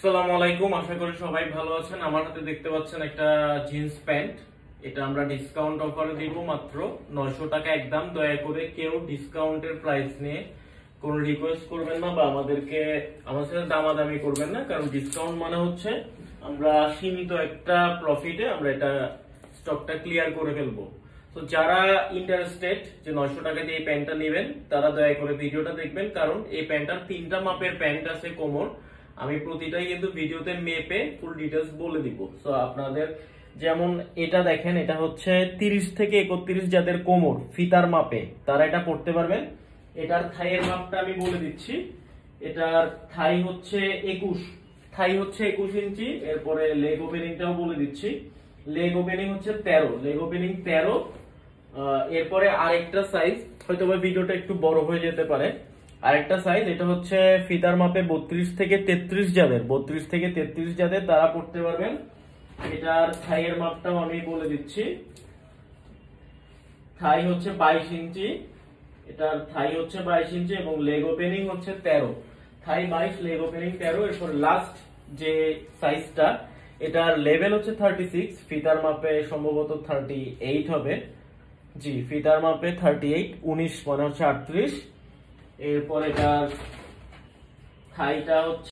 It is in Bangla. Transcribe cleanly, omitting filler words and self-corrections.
আসসালামু আলাইকুম, আশা করি সবাই ভালো আছেন। আমার হাতে দেখতে পাচ্ছেন একটা জিন্স প্যান্ট। এটা আমরা ডিসকাউন্ট অফারে দিব মাত্র 900 টাকা একদম। দয়া করে কেউ ডিসকাউন্টের প্রাইস নিয়ে কোনো রিকোয়েস্ট করবেন না বা আমার সাথে দামাদামি করবেন না, কারণ ডিসকাউন্ট মানে হচ্ছে আমরা সীমিত একটা প্রফিটে আমরা এটা স্টকটা ক্লিয়ার করে ফেলবো। তো যারা ইন্টারেস্টেড যে 900 টাকা দিয়ে এই প্যান্টটা নেবেন, তারা দয়া করে ভিডিওটা দেখবেন, কারণ এই প্যান্টটার 3টা মাপের প্যান্ট আছে কোমর। আমি প্রতিটাই কিন্তু ভিডিওতে মেপে ফুল ডিটেলস বলে দিব। সো আপনাদের যেমন এটা দেখেন, এটা হচ্ছে 30 থেকে 31 যাদের কোমর ফিতার মাপে, তারা এটা পড়তে পারবেন। এটার থাইয়ের মাপটা আমি বলে দিচ্ছি। এটার থাই হচ্ছে 21 ইঞ্চি। এরপরে লেগ ওপেনিংটাও বলে দিচ্ছি। লেগ ওপেনিং হচ্ছে 13, লেগ ওপেনিং 13। এরপরে আরেকটা সাইজ, হয়তো ভিডিওটা একটু বড় হয়ে যেতে পারে। আরেকটা সাইজ, এটা হচ্ছে ফিতার মাপে 32 থেকে 33 যাদের তারা পড়তে পারবেন। এটার থাইয়ের মাপটাও আমি বলে দিচ্ছি। থাই হচ্ছে 22 ইঞ্চি। এটার থাই হচ্ছে 22 ইঞ্চি এবং লেগ ওপেনিং হচ্ছে 13। থাই 22, লেগ ওপেনিং 13। এরপর লাস্ট যে সাইজটা, এটার লেভেল হচ্ছে 36, ফিতার মাপে সম্ভবত 38 হবে। জি, ফিতার মাপে 38, 19 মানে হচ্ছে 38। এরপর এটার থাইটা হচ্ছে